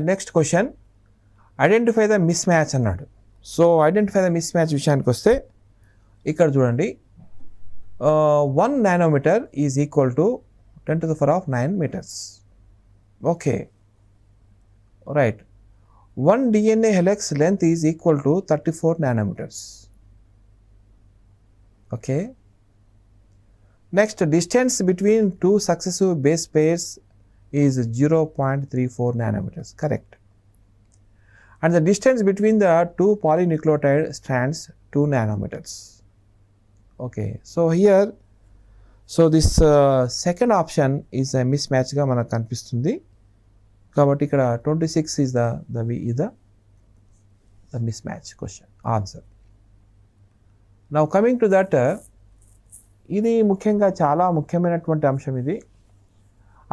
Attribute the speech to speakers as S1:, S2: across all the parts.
S1: Next question, identify the mismatch అన్నాడు. So identify the mismatch విషయానికి వస్తే ఇక్కడ చూడండి, 1 nanometre is equal to 10⁹ meters. Okay, right. 1 DNA helix length is equal to 34 nanometers. Okay. Next, distance between two successive base pairs is 0.34 nanometers. Correct. And the distance between the two polynucleotide strands 2 nanometers. Okay. So here, this second option is a mismatch ga manaku kanipistundi. కాబట్టి ఇక్కడ 26 is the mismatch question answer. Now coming to that, ఇది ముఖ్యంగా చాలా ముఖ్యమైనటువంటి అంశం. ఇది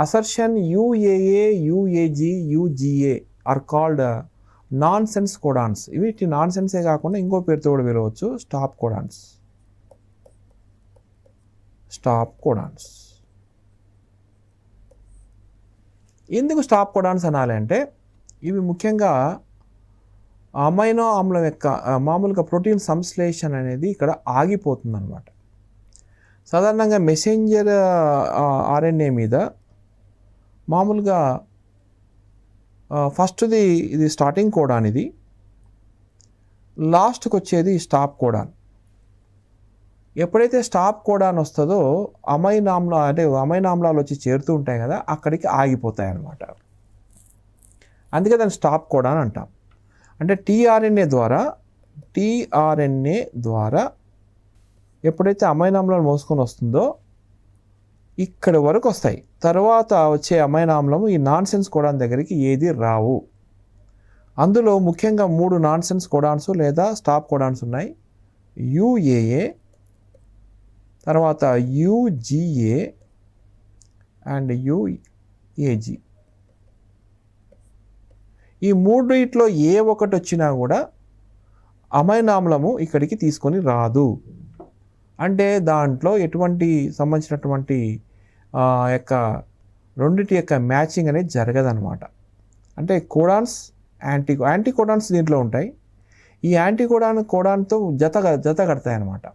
S1: assertion UAA, UAG, UGA are called nonsense codons. ఇవి నాన్ సెన్సే కాకుండా ఇంకో పేరుతో కూడా పిలవచ్చు, స్టాప్ కోడాన్స్. ఎందుకు స్టాప్ కోడాన్స్ అనాలి అంటే, ఇవి ముఖ్యంగా అమైనో ఆమ్లం యొక్క మామూలుగా ప్రోటీన్ సంశ్లేషణ అనేది ఇక్కడ ఆగిపోతుంది అన్నమాట. సాధారణంగా మెసెంజర్ RNA మీద మామూలుగా ఫస్ట్ది ఇది స్టార్టింగ్ కోడాన్, ఇది లాస్ట్కి వచ్చేది స్టాప్ కోడాన్. ఎప్పుడైతే స్టాప్ కోడాన్ వస్తుందో అమైనామ్లాలు వచ్చి చేరుతూ ఉంటాయి కదా, అక్కడికి ఆగిపోతాయి అన్నమాట. అందుకే దాన్ని స్టాప్ కోడాన్ అంటాం. అంటే tRNA ద్వారా ఎప్పుడైతే అమైనామ్లాలు మోసుకొని వస్తుందో ఇక్కడి వరకు వస్తాయి. తర్వాత వచ్చే అమైనామ్లము ఈ నాన్ సెన్స్ కోడాన్ దగ్గరికి ఏది రావు. అందులో ముఖ్యంగా 3 నాన్ సెన్స్ కోడాన్స్ లేదా స్టాప్ కోడాన్స్ ఉన్నాయి. UAA, తర్వాత UGA అండ్ UAG. ఈ మూడిట్లో ఏ ఒకటి వచ్చినా కూడా అమైనామ్లము ఇక్కడికి తీసుకొని రాదు. అంటే దాంట్లో ఎటువంటి సంబంధించినటువంటి రెండిటి యొక్క మ్యాచింగ్ అనేది జరగదన్నమాట. అంటే కోడాన్స్ యాంటీ కోడాన్స్ దీంట్లో ఉంటాయి. ఈ యాంటీ కోడాన్తో జత కడతాయి అన్నమాట.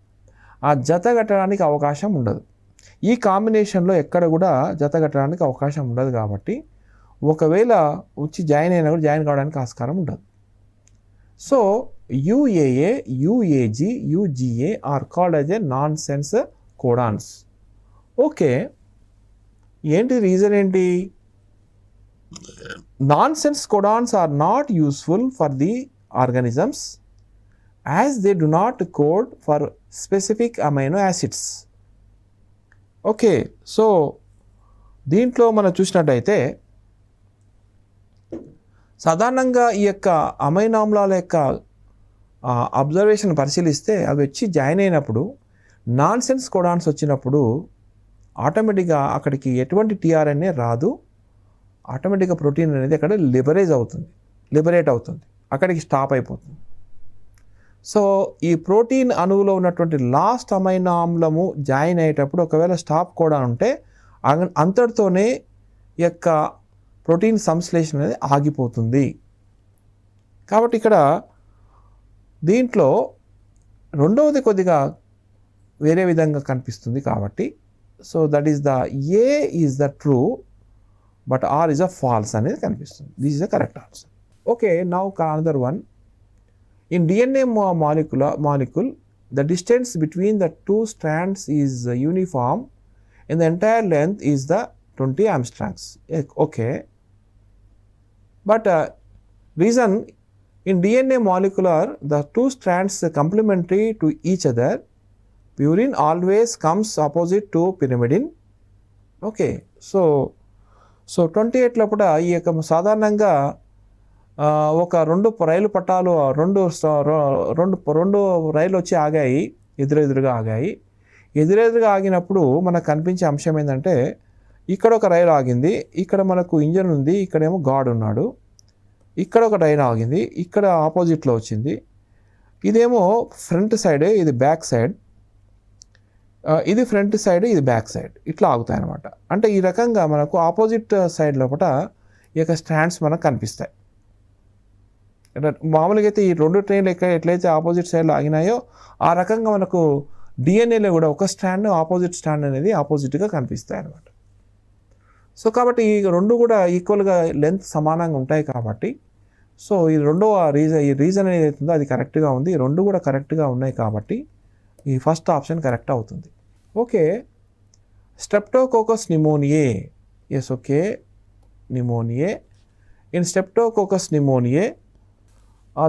S1: ఆ జత కట్టడానికి అవకాశం ఉండదు. ఈ కాంబినేషన్లో ఎక్కడ కూడా జత కట్టడానికి అవకాశం ఉండదు. కాబట్టి ఒకవేళ వచ్చి జాయిన్ అయినా కూడా జాయిన్ కావడానికి ఆస్కారం ఉండదు. So UAA, UAG, UGA are called as a nonsense codons. Okay, ఏంటి రీజన్ ఏంటి? Nonsense codons are not useful for the organisms as they do not code for specific amino acids. Okay, so దీంట్లో మనం చూసినట్టయితే సాధారణంగా ఈ యొక్క అమైనామ్లాల యొక్క observation పరిశీలిస్తే అవి వచ్చి జాయిన్ అయినప్పుడు నాన్ సెన్స్ కోడాన్స్ వచ్చినప్పుడు ఆటోమేటిక్గా అక్కడికి ఎటువంటి tRNA రాదు. ఆటోమేటిక్గా ప్రోటీన్ అనేది అక్కడ లిబరేట్ అవుతుంది, అక్కడికి స్టాప్ అయిపోతుంది. సో ఈ ప్రోటీన్ అణువులో ఉన్నటువంటి లాస్ట్ అమైనో ఆమ్లము జాయిన్ అయ్యేటప్పుడు ఒకవేళ స్టాప్ కోడాన్ ఉంటే అంతటితోనే ఈ యొక్క ప్రోటీన్ సంశ్లేషణ అనేది ఆగిపోతుంది. కాబట్టి ఇక్కడ దీంట్లో రెండవది కొద్దిగా వేరే విధంగా కనిపిస్తుంది. కాబట్టి so that is A is the true but R is a false అనేది కనిపిస్తుంది. This is the correct answer. Okay, now another one. In DNA molecule, the distance between the two strands is uniform and the entire length is the 20 Armstrongs. Okay, but reason in DNA molecular, the two strands complementary to each other. Purine always comes opposite to pyrimidine. Okay, so 28 లోపల ఈ యొక్క సాధారణంగా ఒక రెండు రైలు పట్టాలు రెండు రైలు వచ్చి ఆగాయి, ఎదురెదురుగా ఆగినప్పుడు మనకు కనిపించే అంశం ఏంటంటే, ఇక్కడ ఒక రైలు ఆగింది, ఇక్కడ మనకు ఇంజన్ ఉంది, ఇక్కడేమో గాడ్ ఉన్నాడు, ఇక్కడ ఒక రైలు ఆగింది, ఇక్కడ ఆపోజిట్లో వచ్చింది, ఇదేమో ఫ్రంట్ సైడ్, ఇది బ్యాక్ సైడ్, ఇది ఫ్రంట్ సైడ్, ఇది బ్యాక్ సైడ్, ఇట్లా ఆగుతాయి అన్నమాట. అంటే ఈ రకంగా మనకు ఆపోజిట్ సైడ్ లోపల ఈ యొక్క స్టాండ్స్ మనకు కనిపిస్తాయి. మామూలుగా అయితే ఈ 2 ట్రైన్లు ఎట్లయితే ఆపోజిట్ సైడ్లో ఆగినాయో ఆ రకంగా మనకు డిఎన్ఏలో కూడా ఒక స్ట్రాండ్ ఆపోజిట్ స్ట్రాండ్ అనేది ఆపోజిట్గా కనిపిస్తాయి అన్నమాట. సో కాబట్టి ఈ 2 కూడా ఈక్వల్గా లెంత్ సమానంగా ఉంటాయి కాబట్టి సో ఈ రెండవ రీజన్ ఏదైతే ఉందో అది కరెక్ట్గా ఉంది. ఈ 2 కూడా కరెక్ట్గా ఉన్నాయి కాబట్టి ఈ ఫస్ట్ ఆప్షన్ కరెక్ట్ అవుతుంది. Okay, Streptococcus pneumoniae. Yes, okay, pneumoniae. In Streptococcus pneumoniae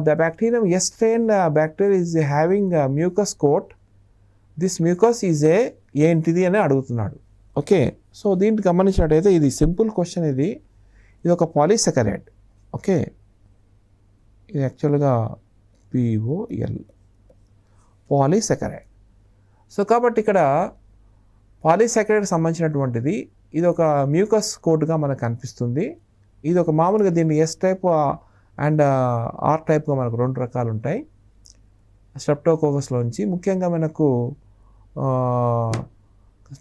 S1: the bacterium S strain bacteria is having a mucus coat. This mucus is ఏంటిది అని అడుగుతున్నాడు. ఓకే, సో దీన్ని గమనించినట్టయితే ఇది సింపుల్ క్వశ్చన్. ఇది ఒక పాలీసెకరైడ్. ఓకే, ఇది యాక్చువల్గా POL పాలీసెకరైడ్. సో కాబట్టి ఇక్కడ పాలీసెకరైడ్ సంబంధించినటువంటిది ఇది ఒక మ్యూకస్ కోట్గా మనకు కనిపిస్తుంది. ఇది ఒక మామూలుగా దీన్ని S టైప్ అండ్ R టైప్గా మనకు 2 రకాలు ఉంటాయి స్ట్రెప్టోకోకస్లోంచి. ముఖ్యంగా మనకు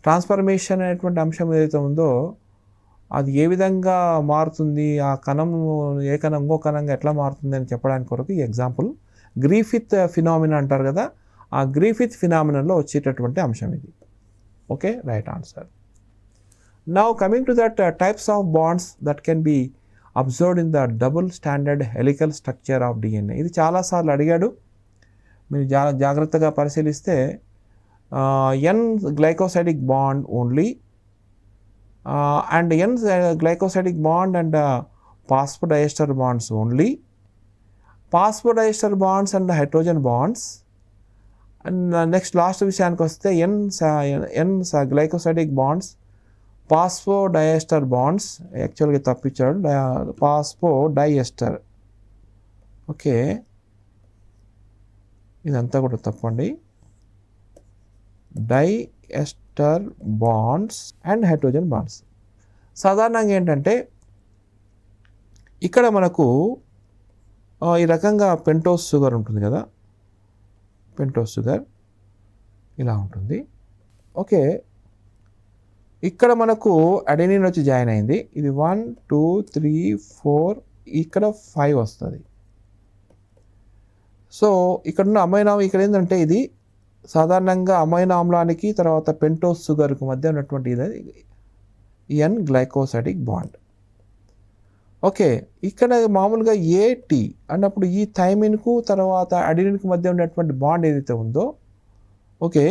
S1: ట్రాన్స్ఫర్మేషన్ అనేటువంటి అంశం ఏదైతే ఉందో అది ఏ విధంగా మారుతుంది, ఆ కణం ఏ కణం ఇంకో కణంగా ఎట్లా మారుతుంది అని చెప్పడానికి కొరకు ఈ ఎగ్జాంపుల్ గ్రిఫిత్ ఫినామినా అంటారు కదా, ఆ గ్రిఫిత్ ఫినామినాలో వచ్చేటటువంటి అంశం ఇది. Okay, right answer. Now coming to that types of bonds that can be observed in the double standard helical structure of DNA. ఇది చాలాసార్లు అడిగాడు, మీరు జాగ్రత్తగా పరిశీలిస్తే N glycosidic bond only and N glycosidic bond and phosphodiester bonds only, phosphodiester bonds and hydrogen bonds. And next last విషయానికి వస్తే N glycosidic bonds phosphodiester bonds. యాక్చువల్గా తప్పించాడు, ఫాస్ఫోడైఎస్టర్. ఓకే, ఇదంతా కూడా తప్పండి. Diester bonds and hydrogen bonds. సాధారణంగా ఏంటంటే ఇక్కడ మనకు ఈ రకంగా పెంటోస్ షుగర్ ఉంటుంది కదా, పెంటోస్ షుగర్ ఇలా ఉంటుంది. ఓకే, ఇక్కడ మనకు అడెనిన్ వచ్చి జాయిన్ అయింది. ఇది 1 2 3 4 ఇక్కడ 5 వస్తుంది. సో ఇక్కడ ఉన్న అమైనో ఇక్కడ ఏంటంటే ఇది సాధారణంగా అమైనో ఆమ్లానికి తర్వాత పెంటోస్ షుగర్కు మధ్య ఉన్నటువంటి ఇది ఎన్ గ్లైకోసైడిక్ బాండ్. ఓకే, ఇక్కడ మామూలుగా ఏటి అన్నప్పుడు ఈ థైమిన్కు తర్వాత అడినిన్కు మధ్య ఉన్నటువంటి బాండ్ ఏదైతే ఉందో, ఓకే,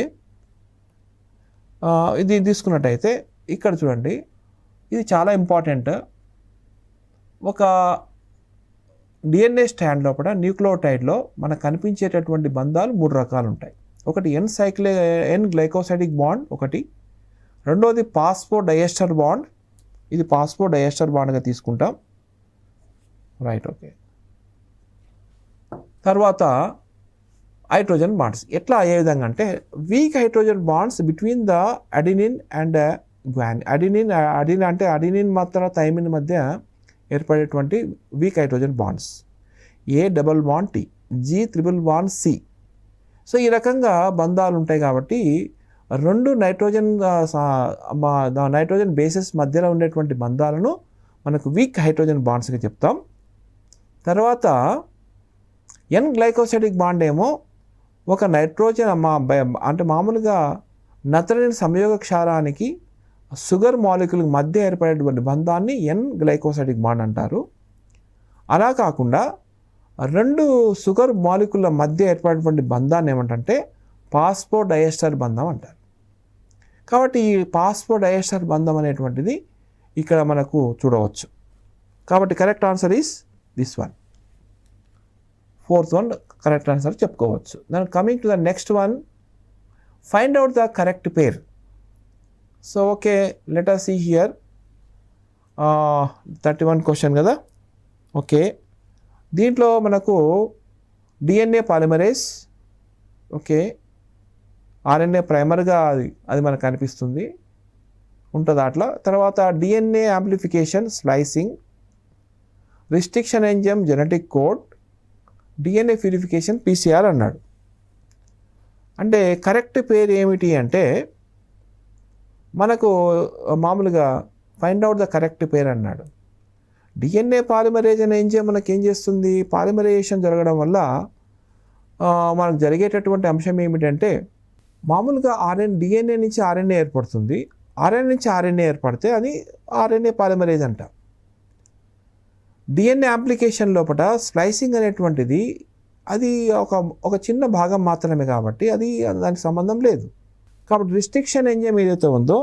S1: ఇది తీసుకున్నట్టయితే ఇక్కడ చూడండి, ఇది చాలా ఇంపార్టెంట్. ఒక డిఎన్ఏ స్టాండ్ లోపల న్యూక్లియోటైడ్లో మనకు కనిపించేటటువంటి బంధాలు 3 రకాలు ఉంటాయి. ఒకటి ఎన్ గ్లైకోసైడిక్ బాండ్, ఒకటి రెండోది ఫాస్ఫోడైఎస్టర్ బాండ్. ఇది ఫాస్ఫోడైఎస్టర్ బాండ్గా తీసుకుంటాం, రైట్. ఓకే, తర్వాత హైడ్రోజన్ బాండ్స్. ఎట్లా ఏ విధంగా అంటే week hydrogen bonds between the adenine and guanine. Adenine అంటే అడినిన్ మాత్రం థైమిన్ మధ్య ఏర్పడేటువంటి week hydrogen bonds. A double bond T, G triple bond C. So ఈ రకంగా బంధాలు ఉంటాయి కాబట్టి 2 నైట్రోజన్ బేసెస్ మధ్యలో ఉండేటువంటి బంధాలను మనకు వీక్ హైడ్రోజన్ బాండ్స్గా చెప్తాం. తర్వాత ఎన్ గ్లైకోసైడిక్ బాండ్ ఏమో ఒక నైట్రోజన్ అంటే మామూలుగా నత్రజని సంయోగ క్షారానికి షుగర్ మాలిక్యూల్ మధ్య ఏర్పడేటువంటి బంధాన్ని ఎన్ గ్లైకోసైడిక్ బాండ్ అంటారు. అలా కాకుండా 2 షుగర్ మాలిక్యూల్ల మధ్య ఏర్పడేటువంటి బంధాన్ని ఏమంటే ఫాస్ఫోడైఎస్టర్ బంధం అంటారు. కాబట్టి ఈ ఫాస్ఫోడైఎస్టర్ బంధం అనేటువంటిది ఇక్కడ మనకు చూడవచ్చు. కాబట్టి correct answer is this one. 4th one correct answer చెప్పుకోవచ్చు. Then coming to the next one, find out the correct pair. So okay, let us see here 31 question కదా. ఓకే, దీంట్లో మనకు డిఎన్ఏ పాలిమరేస్, ఓకే, ఆర్ఎన్ఏ ప్రైమర్గా అది మనకు కనిపిస్తుంది ఉంటుంది అట్లా. తర్వాత DNA amplification splicing, restriction enzyme genetic code, DNA purification PCR అన్నాడు. అంటే కరెక్ట్ పేరు ఏమిటి అంటే మనకు మామూలుగా ఫైండ్ అవుట్ ద కరెక్ట్ పేర్ అన్నాడు. డిఎన్ఏ పాలిమరేజ్ అనే ఎంజైమ్ మనకి ఏం చేస్తుంది, పాలిమరైజేషన్ జరగడం వల్ల మనకు జరిగేటటువంటి అంశం ఏమిటంటే మామూలుగా డిఎన్ఏ నుంచి ఆర్ఎన్ఏ ఏర్పడుతుంది. ఆర్ఎన్ఏ నుంచి ఆర్ఎన్ఏ ఏర్పడితే అది ఆర్ఎన్ఏ పాలిమరేజ్ అంట. డిఎన్ఏ అప్లికేషన్ లోపల స్ప్లైసింగ్ అనేటువంటిది అది ఒక చిన్న భాగం మాత్రమే కాబట్టి అది దానికి సంబంధం లేదు. కాబట్టి రిస్ట్రిక్షన్ ఎంజైమ్ ఏదైతే ఉందో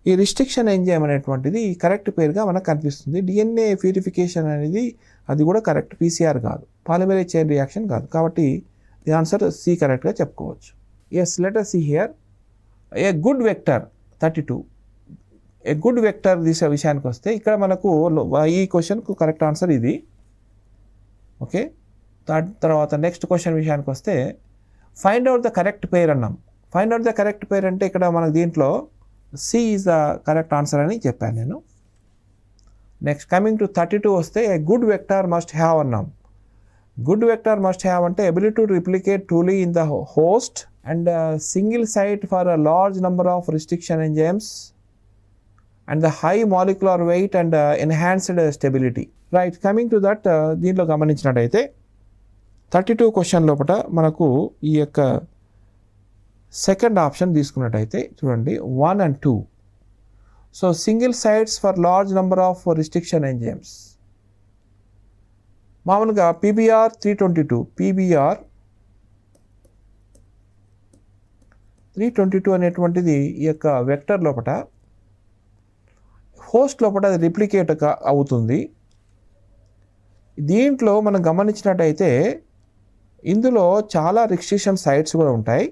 S1: ఈ రిస్ట్రిక్షన్ ఎంజైమ్ అనేటువంటిది కరెక్ట్ పేరుగా మనకు కనిపిస్తుంది. డిఎన్ఏ ప్యూరిఫికేషన్ అనేది అది కూడా కరెక్ట్, పీసీఆర్ కాదు, పాలిమరేజ్ చైన్ రియాక్షన్ కాదు. కాబట్టి ది ఆన్సర్ సి కరెక్ట్గా చెప్పుకోవచ్చు. Yes, let us see here a good vector 32. A good vector విషయానికి వస్తే ఇక్కడ మనకు ఈ క్వశ్చన్కు కరెక్ట్ ఆన్సర్ ఇది. ఓకే, తర్వాత నెక్స్ట్ క్వశ్చన్ విషయానికి వస్తే find out the correct pair అన్నాం. Find out the correct pair అంటే ఇక్కడ మనకు దీంట్లో C is the correct answer అని చెప్పాను నేను. నెక్స్ట్ కమింగ్ టు 32 వస్తే a good vector must have అన్నాం. గుడ్ వెక్టర్ మస్ట్ హ్యావ్ అంటే ability to replicate truly in the host and single site for a large number of restriction enzymes and the high molecular weight and enhanced stability. Right, coming to that దీంట్లో గమనించినట్టయితే 32 question లోపల మనకు ఈ యొక్క second option తీసుకున్నట్టయితే చూడండి 1 and 2. So single sites for large number of restriction enzymes. మామూలుగా PBr 322 PBr 322 అనేటువంటిది ఈ యొక్క వెక్టర్ లోపల హోస్ట్ లోపల అది రిప్లికేట్ అవుతుంది. దీంట్లో మనం గమనించినట్టయితే ఇందులో చాలా రిస్ట్రిక్షన్ సైట్స్ కూడా ఉంటాయి,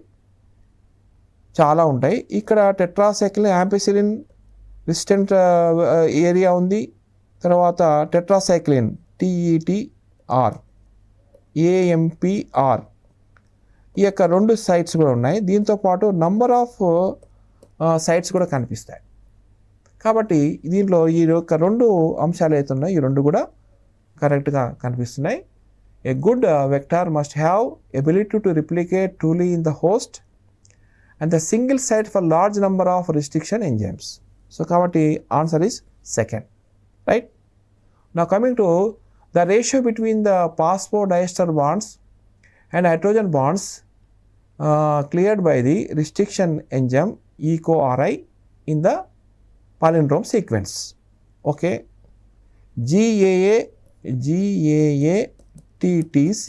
S1: చాలా ఉంటాయి. ఇక్కడ టెట్రాసైక్లిన్ యాంపిసిలిన్ రెసిస్టెంట్ ఏరియా ఉంది. తర్వాత టెట్రాసైక్లిన్ TETR AMPR ఈ యొక్క 2 సైట్స్ కూడా ఉన్నాయి. దీంతోపాటు నంబర్ ఆఫ్ సైట్స్ కూడా కనిపిస్తాయి. కాబట్టి దీంట్లో ఈ యొక్క 2 అంశాలు అయితే ఉన్నాయి, ఈ 2 కూడా కరెక్ట్గా కనిపిస్తున్నాయి. A good vector must have ability to replicate truly in the host and the single site for large number of restriction enzymes. So కాబట్టి answer is second. Right, now coming to the ratio between the phosphodiester bonds and hydrogen bonds cleared by the restriction enzyme EcoRI in the palindrome sequence. Okay, GAA TTC.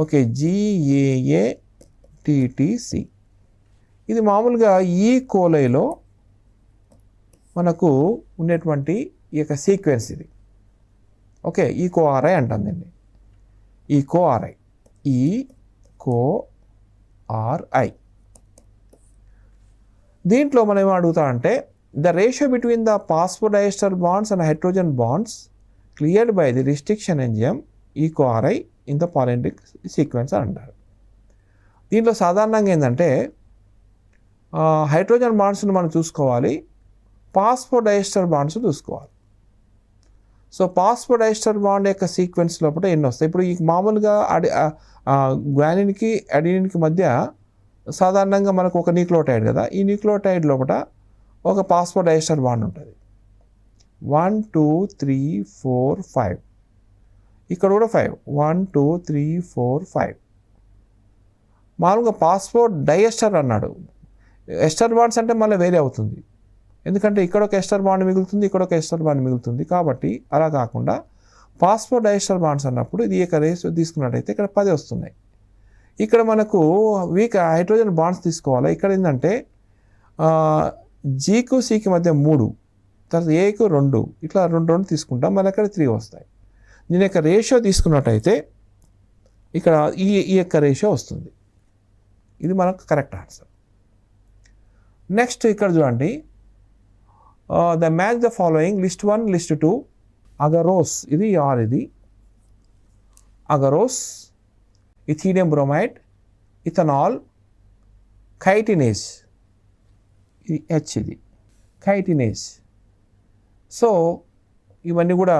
S1: Okay, GAA TTC ఇది మామూలుగా ఈ కోలైలో మనకు ఉండేటువంటి ఈ యొక్క sequence ఇది. Okay, EcoRI అంటాం దీన్ని, EcoRI. దీంట్లో మనం ఏం అడుగుతా అంటే the ratio between the phosphodiester bonds and hydrogen bonds cleared by the restriction enzyme EcoRI in the palindrome sequence అంటారు. దీంట్లో సాధారణంగా ఏంటంటే హైడ్రోజన్ బాండ్స్ని మనం చూసుకోవాలి, phosphodiester బాండ్స్ చూసుకోవాలి. సో phosphodiester బాండ్ యొక్క సీక్వెన్స్ లోపల ఎన్ని వస్తాయి? ఇప్పుడు ఈ మామూలుగా గ్వానిన్కి అడినిన్కి మధ్య సాధారణంగా మనకు ఒక న్యూక్లియోటైడ్ కదా, ఈ న్యూక్లియోటైడ్ లోపల ఒక phosphodiester బాండ్ ఉంటుంది. 1 2 3 4 5, ఇక్కడ కూడా 5, 1 2 3 4 5. మామూలుగా phosphodiester అన్నాడు. ఎస్టర్ బాండ్స్ అంటే మళ్ళీ వేరే అవుతుంది, ఎందుకంటే ఇక్కడ ఒక ఎస్టర్ బాండ్ మిగులుతుంది, ఇక్కడ ఒక ఎస్టర్ బాండ్ మిగులుతుంది. కాబట్టి అలా కాకుండా phosphodiester బాండ్స్ అన్నప్పుడు ఇది యొక్క రేషియో తీసుకున్నట్టయితే ఇక్కడ 10 వస్తున్నాయి. ఇక్కడ మనకు వీక్ హైడ్రోజన్ బాండ్స్ తీసుకోవాలి. ఇక్కడ ఏంటంటే జీకు సికి మధ్య 3, తర్వాత ఏకు 2, ఇట్లా 2 తీసుకుంటాం, మళ్ళీ అక్కడ 3 వస్తాయి. దీని యొక్క రేషియో తీసుకున్నట్టయితే ఇక్కడ ఈ యొక్క రేషియో వస్తుంది. ఇది మనకు కరెక్ట్ ఆన్సర్. నెక్స్ట్ ఇక్కడ చూడండి, the match the following list 1 list 2. Agarose ఇది ఆర్, ఇది అగరోస్, ఇథీనియం బ్రోమైడ్, ఇథనాల్, కైటినేజ్, ఇది హెచ్, ఇది కైటినేజ్. సో ఇవన్నీ కూడా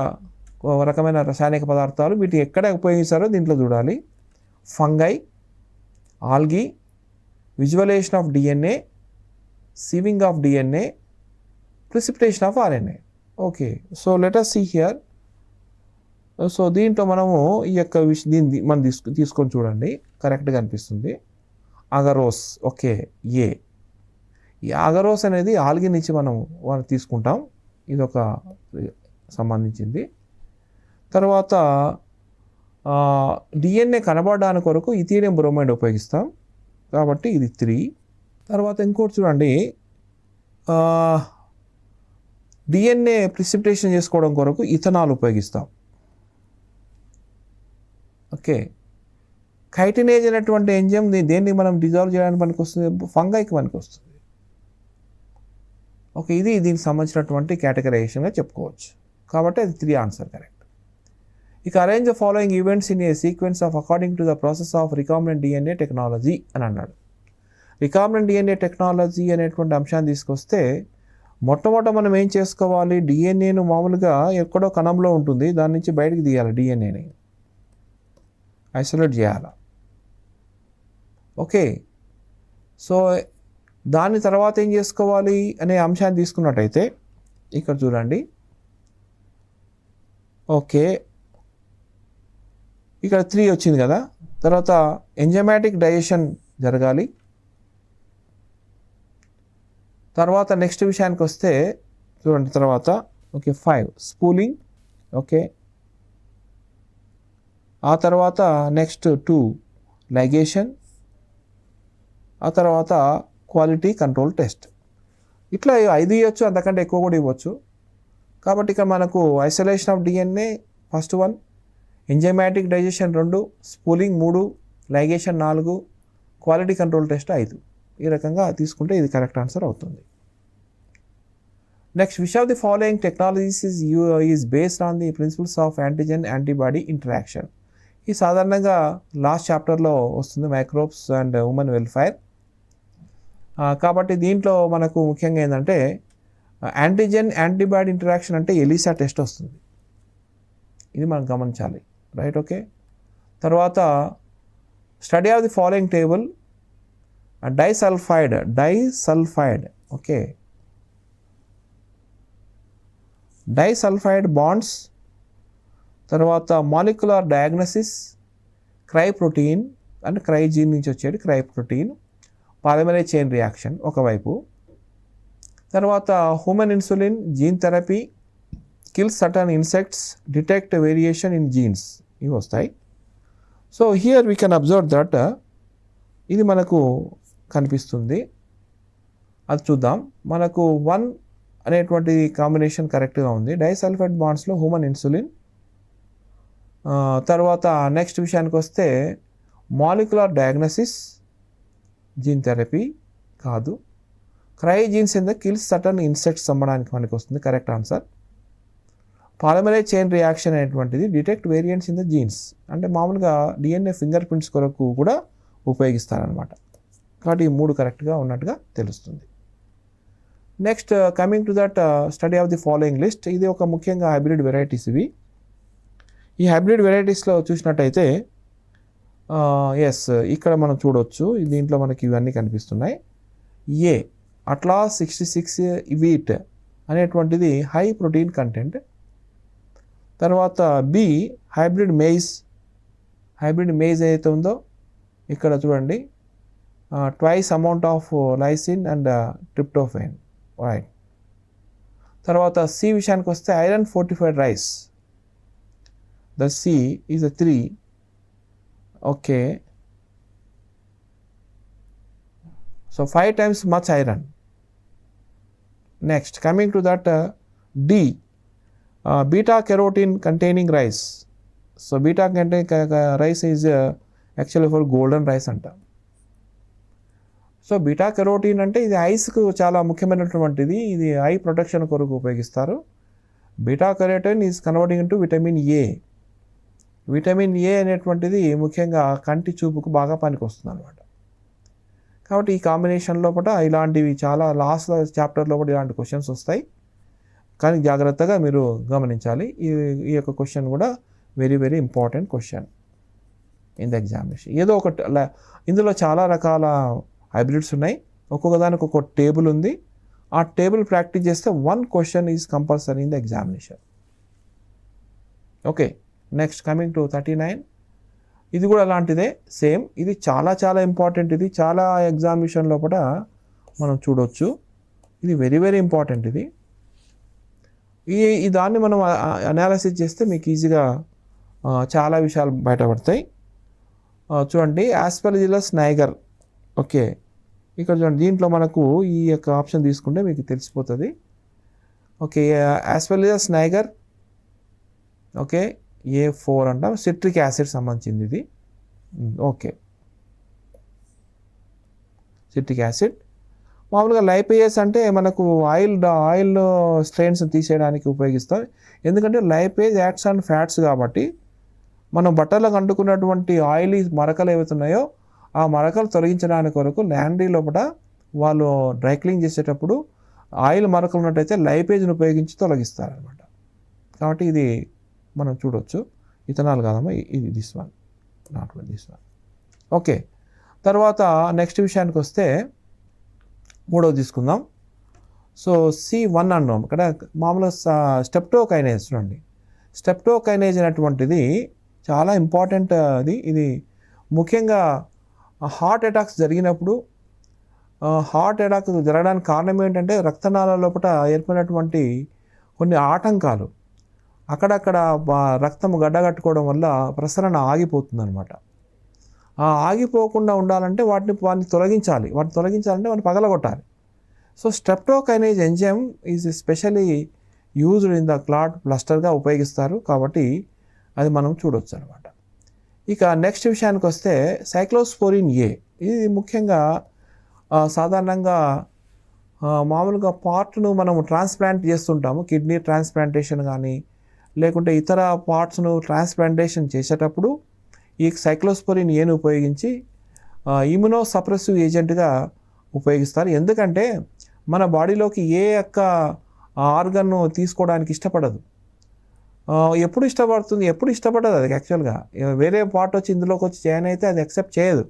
S1: ఒక రకమైన రసాయనిక పదార్థాలు. వీటిని ఎక్కడ ఉపయోగిస్తారో దీంట్లో చూడాలి. Fungi, algae, visualisation of DNA, sieving of DNA, precipitation of RNA. Okay, so let us see here. So దీంట్లో మనము ఈ యొక్క దీన్ని మనం తీసుకొని చూడండి, కరెక్ట్గా అనిపిస్తుంది. అగరోస్, ఓకే, ఏ. ఈ అగరోస్ అనేది ఆల్గి నుంచి మనం తీసుకుంటాం, ఇది ఒక సంబంధించింది. తర్వాత డిఎన్ఏ కనబడడానికి కొరకు ఇథీలియం బ్రోమైడ్ ఉపయోగిస్తాం, కాబట్టి ఇది 3. తర్వాత ఇంకోటి చూడండి, డిఎన్ఏ ప్రిసిపిటేషన్ చేసుకోవడం కొరకు ఇథనాల్ ఉపయోగిస్తాం. ఓకే, కైటినేజ్ అనేటువంటి ఎంజైమ్ దేన్ని మనం డిజాల్వ్ చేయడానికి పనికి వస్తుంది, ఫంగైకి పనికి వస్తుంది. ఓకే, ఇది దీనికి సంబంధించినటువంటి కేటగరైజేషన్గా చెప్పుకోవచ్చు, కాబట్టి అది 3 ఆన్సర్ కరెక్ట్. ఇక arrange the following events in a sequence of according to the process of recombinant DNA technology అని అన్నాడు. రికాంబినెంట్ డిఎన్ఏ టెక్నాలజీ అనేటువంటి అంశాన్ని తీసుకొస్తే మొట్టమొదట మనం ఏం చేసుకోవాలి, డిఎన్ఏను మామూలుగా ఎక్కడో కణంలో ఉంటుంది, దాని నుంచి బయటకు తీయాలి, డిఎన్ఏని ఐసోలేట్ చేయాలి. ఓకే, సో దాని తర్వాత ఏం చేసుకోవాలి అనే అంశాన్ని తీసుకున్నట్టయితే ఇక్కడ చూడండి. ఓకే, ఇక్కడ 3 వచ్చింది కదా. తర్వాత ఎంజైమాటిక్ డైజెషన్ జరగాలి. తర్వాత నెక్స్ట్ విషయానికి వస్తే చూడండి, తర్వాత ఓకే 5 స్పూలింగ్. ఓకే, ఆ తర్వాత నెక్స్ట్ 2 లైగేషన్, ఆ తర్వాత క్వాలిటీ కంట్రోల్ టెస్ట్. ఇట్లా 5 ఇవ్వచ్చు, అంతకంటే ఎక్కువ కూడా ఇవ్వచ్చు. కాబట్టి ఇక్కడ మనకు isolation of DNA first 1, enzymatic digestion 2, spooling 3, ligation 4, quality control test 5. ఈ రకంగా తీసుకుంటే ఇది కరెక్ట్ ఆన్సర్ అవుతుంది. Next, which of the following technologies is based on the principles of antigen antibody interaction. ఈ సాధారణంగా లాస్ట్ చాప్టర్లో వస్తుంది, మైక్రోబ్స్ అండ్ హ్యూమన్ వెల్ఫేర్. కాబట్టి దీంట్లో మనకు ముఖ్యంగా ఏంటంటే యాంటీజెన్ యాంటీబాడీ ఇంటరాక్షన్ అంటే ఎలిసా టెస్ట్ వస్తుంది, ఇది మనం గమనించాలి, రైట్. ఓకే, తర్వాత study of the following table, disulphide. Okay, disulphide bonds, తర్వాత మాలిక్యులర్ డయాగ్నసిస్, క్రై ప్రోటీన్ అంటే క్రైజీన్ నుంచి వచ్చేది cry protein, polymerase chain reaction ఒకవైపు, తర్వాత human insulin, gene therapy, kill certain insects, detect variation in genes, ఇవి వస్తాయి. So here we can observe that ఇది మనకు కనిపిస్తుంది, అది చూద్దాం. మనకు 1 అనేటువంటి కాంబినేషన్ కరెక్ట్గా ఉంది. డైసల్ఫైడ్ బాండ్స్లో హ్యూమన్ ఇన్సులిన్. తర్వాత నెక్స్ట్ విషయానికి వస్తే మాలిక్యులర్ డయాగ్నసిస్, జీన్ థెరపీ కాదు. Cry genes in the kills certain insects అమ్మడానికి మనకి వస్తుంది, correct answer. Polymerase chain reaction అనేటువంటిది detect variants in the genes, అంటే మామూలుగా డిఎన్ఏ ఫింగర్ ప్రింట్స్ కొరకు కూడా ఉపయోగిస్తారనమాట. కాబట్టి ఈ 3 కరెక్ట్గా ఉన్నట్టుగా తెలుస్తుంది. Next, coming to that study of the following list. ఇది ఒక ముఖ్యంగా హైబ్రిడ్ వెరైటీస్ ఇవి. ఈ హైబ్రిడ్ వెరైటీస్లో చూసినట్టయితే ఎస్, ఇక్కడ మనం చూడవచ్చు, దీంట్లో మనకి ఇవన్నీ కనిపిస్తున్నాయి. ఏ అట్లాస్ 66 వీట్ అనేటువంటిది హై ప్రోటీన్ కంటెంట్. తర్వాత బి హైబ్రిడ్ మేజ్ ఏదైతే ఉందో ఇక్కడ చూడండి, twice amount of lysine and tryptophan, right. తర్వాత సి విషయానికి వస్తే iron fortified rice, the C is a 3. Okay, so 5 times much iron. Next, coming to that D, beta carotene containing rice. So beta containing rice is actually for golden rice అంట. So beta carotene అంటే ఇది ఐస్కు చాలా ముఖ్యమైనటువంటిది, ఇది eye protection కొరకు ఉపయోగిస్తారు. Beta carotene is converting into vitamin A. Vitamin A అనేటువంటిది ముఖ్యంగా కంటి చూపుకు బాగా పనికి వస్తుంది అనమాట. కాబట్టి ఈ కాంబినేషన్ లోపల ఇలాంటివి చాలా లాస్ట్ చాప్టర్ లోపల ఇలాంటి క్వశ్చన్స్ వస్తాయి, కానీ జాగ్రత్తగా మీరు గమనించాలి. ఈ యొక్క క్వశ్చన్ కూడా very very important question in the examination. ఏదో ఒకటి ఇందులో చాలా రకాల హైబ్రిడ్స్ ఉన్నాయి, ఒక్కొక్క దానికి ఒక్కొక్క టేబుల్ ఉంది, ఆ టేబుల్ ప్రాక్టీస్ చేస్తే 1 question is compulsory in the examination. Okay, next coming to 39. ఇది కూడా అలాంటిదే, సేమ్. ఇది చాలా చాలా ఇంపార్టెంట్. ఇది చాలా ఎగ్జామినేషన్ లోపల మనం చూడవచ్చు. ఇది వెరీ వెరీ ఇంపార్టెంట్. ఇది ఈ దాన్ని మనం అనాలిసిస్ చేస్తే మీకు ఈజీగా చాలా విషయాలు బయటపడతాయి. చూడండి, ఆస్పెర్జిల్లస్ నైగర్. ఓకే, ఇక్కడ చూడండి, దీంట్లో మనకు ఈ యొక్క ఆప్షన్ తీసుకుంటే మీకు తెలిసిపోతుంది. Okay, aspergillus niger. Okay, A4 అంటాం, సిట్రిక్ యాసిడ్ సంబంధించింది ఇది. Okay, citric acid. మామూలుగా లైపేజ్ అంటే మనకు ఆయిల్ స్ట్రెయిన్స్ తీసేయడానికి ఉపయోగిస్తాం. ఎందుకంటే లైపేజ్ యాక్ట్స్ ఆన్ ఫ్యాట్స్ కాబట్టి మనం బట్టలకు అంటుకున్నటువంటి ఆయిలీ మరకలు ఏవైతున్నాయో ఆ మరకలు తొలగించడానికి కొరకు ల్యాండ్రీ లోపల వాళ్ళు డ్రై క్లీన్ చేసేటప్పుడు ఆయిల్ మరకలు ఉన్నట్టయితే లైపేజ్ని ఉపయోగించి తొలగిస్తారనమాట. కాబట్టి ఇది మనం చూడవచ్చు. ఇథనాల్ కాదమ్మా, ఇది this one, not this one. Okay, తర్వాత నెక్స్ట్ విషయానికి వస్తే మూడవది తీసుకుందాం. సో C1 అన్నాం. ఇక్కడ మామూలుగా స్టెప్టోకైనేజ్ చూడండి. స్టెప్టోకైనేజ్ అనేటువంటిది చాలా ఇంపార్టెంట్. ఇది ముఖ్యంగా హార్ట్ అటాక్స్ జరిగినప్పుడు, హార్ట్ అటాక్ జరగడానికి కారణం ఏంటంటే రక్తనాళాల లోపల ఏర్పడినటువంటి కొన్ని ఆటంకాలు, అక్కడక్కడ రక్తం గడ్డగట్టుకోవడం వల్ల ప్రసరణ ఆగిపోతుంది అనమాట. ఆగిపోకుండా ఉండాలంటే వాటిని తొలగించాలి. వాటిని తొలగించాలంటే వాటిని పగలగొట్టాలి. So streptokinase enzyme is specially used in the clot బ్లస్టర్గా ఉపయోగిస్తారు. కాబట్టి అది మనం చూడవచ్చు అనమాట. ఇక నెక్స్ట్ విషయానికి వస్తే సైక్లోస్పోరిన్ A. ఇది ముఖ్యంగా సాధారణంగా మామూలుగా పార్ట్ను మనము ట్రాన్స్ప్లాంట్ చేస్తుంటాము. కిడ్నీ ట్రాన్స్ప్లాంటేషన్ కానీ లేకుంటే ఇతర పార్ట్స్ను ట్రాన్స్ప్లాంటేషన్ చేసేటప్పుడు ఈ సైక్లోస్పోరిన్ Aను ఉపయోగించి ఇమ్యునో సప్రెసివ్ ఏజెంట్గా ఉపయోగిస్తారు. ఎందుకంటే మన బాడీలోకి ఏ యొక్క ఆర్గన్ను తీసుకోవడానికి ఇష్టపడదు. ఎప్పుడు ఇష్టపడదు అది. యాక్చువల్గా వేరే పార్ట్ వచ్చి ఇందులోకి వచ్చి జాయిన్ అయితే అది యాక్సెప్ట్ చేయదు.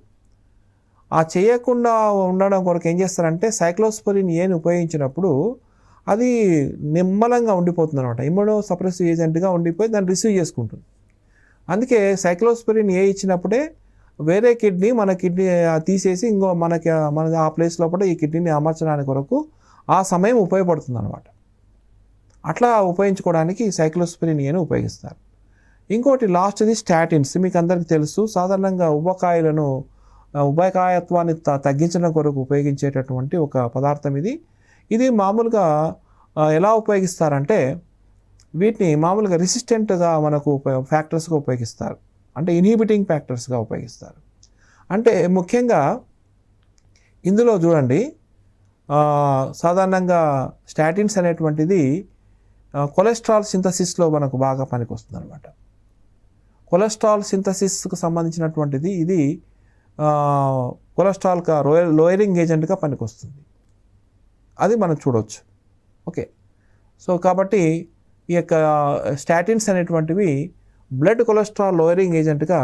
S1: ఆ చేయకుండా ఉండడం కొరకు ఏం చేస్తారంటే సైక్లోస్పోరిన్ Aని ఉపయోగించినప్పుడు అది నిమ్మలంగా ఉండిపోతుంది అనమాట. ఇమ్యూనో సప్రెసివ్ ఏజెంట్గా ఉండిపోయి దాన్ని రిసీవ్ చేసుకుంటుంది. అందుకే సైక్లోస్పోరిన్ A ఇచ్చినప్పుడే వేరే కిడ్నీ మన కిడ్నీ తీసేసి మన ఆ ప్లేస్ లోపల ఈ కిడ్నీని అమర్చడానికి కొరకు ఆ సమయం ఉపయోగపడుతుంది అనమాట. అట్లా ఉపయోగించుకోవడానికి సైక్లోస్పోరిన్ Aను ఉపయోగిస్తారు. ఇంకోటి లాస్ట్ది స్టాటిన్స్. మీకు అందరికీ తెలుసు, సాధారణంగా ఉభయకాయత్వాన్ని తగ్గించడం కొరకు ఉపయోగించేటటువంటి ఒక పదార్థం ఇది. ఇది మామూలుగా ఎలా ఉపయోగిస్తారంటే వీటిని మామూలుగా రెసిస్టెంట్గా మనకు ఫ్యాక్టర్స్గా ఉపయోగిస్తారు. అంటే ఇన్హిబిటింగ్ ఫ్యాక్టర్స్గా ఉపయోగిస్తారు. అంటే ముఖ్యంగా ఇందులో చూడండి, సాధారణంగా స్టాటిన్స్ అనేటువంటిది కొలెస్ట్రాల్ సింథసిస్లో మనకు బాగా పనికొస్తుంది అనమాట. కొలెస్ట్రాల్ సింథసిస్కు సంబంధించినటువంటిది ఇది కొలెస్ట్రాల్ లోయరింగ్ ఏజెంట్గా పనికొస్తుంది. అది మనం చూడవచ్చు. ఓకే, సో కాబట్టి ఈ యొక్క స్టాటిన్స్ అనేటువంటివి బ్లడ్ కొలెస్ట్రాల్ లోయరింగ్ ఏజెంట్గా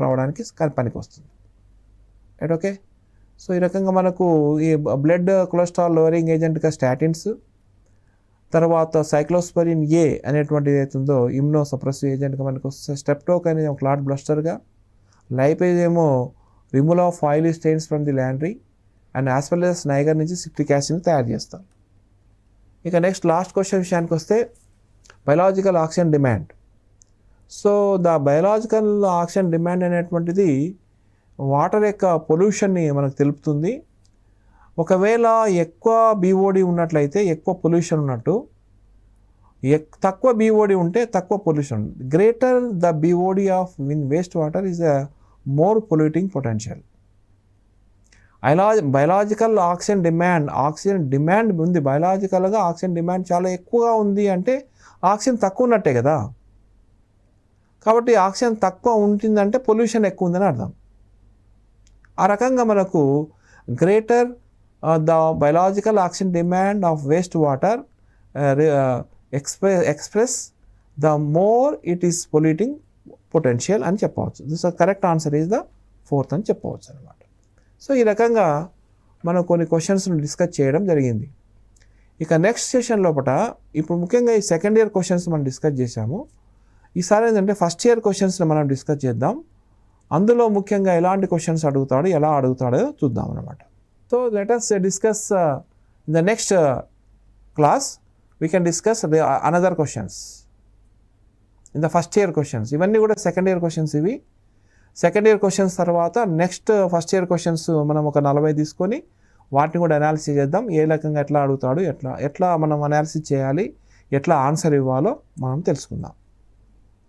S1: రావడానికి పనికొస్తుంది. Right, okay. సో ఈ రకంగా మనకు ఈ బ్లడ్ కొలెస్ట్రాల్ లోయరింగ్ ఏజెంట్గా స్టాటిన్స్, తర్వాత సైక్లోస్పోరిన్ A అనేటువంటిది ఏదైతుందో ఇమ్యునో సప్రెసివ్ ఏజెంట్గా మనకు వస్తుంది. స్ట్రెప్టోకైనేజ్ క్లాట్ బ్లస్టర్గా, లైపేజ్ ఏమో removal of oily stains from the laundry, and Aspergillus niger నుంచి సిట్రిక్ యాసిడ్ని తయారు చేస్తాం. ఇక నెక్స్ట్ లాస్ట్ క్వశ్చన్ విషయానికి వస్తే biological oxygen demand. So the biological oxygen demand అనేటువంటిది వాటర్ యొక్క పొల్యూషన్ని మనకు తెలుపుతుంది. ఒకవేళ ఎక్కువ BOD ఉన్నట్లయితే ఎక్కువ పొల్యూషన్ ఉన్నట్టు, తక్కువ BOD ఉంటే తక్కువ pollution. Greater the BOD of waste water is a more polluting potential. Biological oxygen demand ఉంది. బయలాజికల్గా ఆక్సిజన్ డిమాండ్ చాలా ఎక్కువగా ఉంది అంటే ఆక్సిజన్ తక్కువ ఉన్నట్టే కదా. కాబట్టి ఆక్సిజన్ తక్కువ ఉంటుందంటే పొల్యూషన్ ఎక్కువ ఉందని అర్థం. ఆ రకంగా మనకు greater the biological oxygen demand of waste water express the more it is polluting potential అని చెప్పవచ్చు. This correct answer is the 4th అని చెప్పవచ్చు అనమాట. సో ఈ రకంగా మనం కొన్ని క్వశ్చన్స్ను డిస్కస్ చేయడం జరిగింది. ఇక నెక్స్ట్ సెషన్ లోపల ఇప్పుడు ముఖ్యంగా ఈ సెకండ్ ఇయర్ క్వశ్చన్స్ మనం డిస్కస్ చేశాము. ఈసారి ఏంటంటే ఫస్ట్ ఇయర్ క్వశ్చన్స్ని మనం డిస్కస్ చేద్దాం. అందులో ముఖ్యంగా ఎలాంటి క్వశ్చన్స్ అడుగుతాడు, ఎలా అడుగుతాడో చూద్దాం అనమాట. So let us discuss in the next class we can discuss another questions in the first year questions. ఇవన్నీ కూడా సెకండ్ ఇయర్ క్వశ్చన్స్. ఇవి సెకండ్ ఇయర్ క్వశ్చన్స్ తర్వాత నెక్స్ట్ ఫస్ట్ ఇయర్ క్వశ్చన్స్ మనం ఒక 40 తీసుకొని వాటిని కూడా అనాలిసిస్ చేద్దాం. ఏ రకంగా ఎట్లా అడుగుతాడు, ఎట్లా మనం అనాలిసిస్ చేయాలి, ఎట్లా ఆన్సర్ ఇవ్వాలో మనం తెలుసుకుందాం.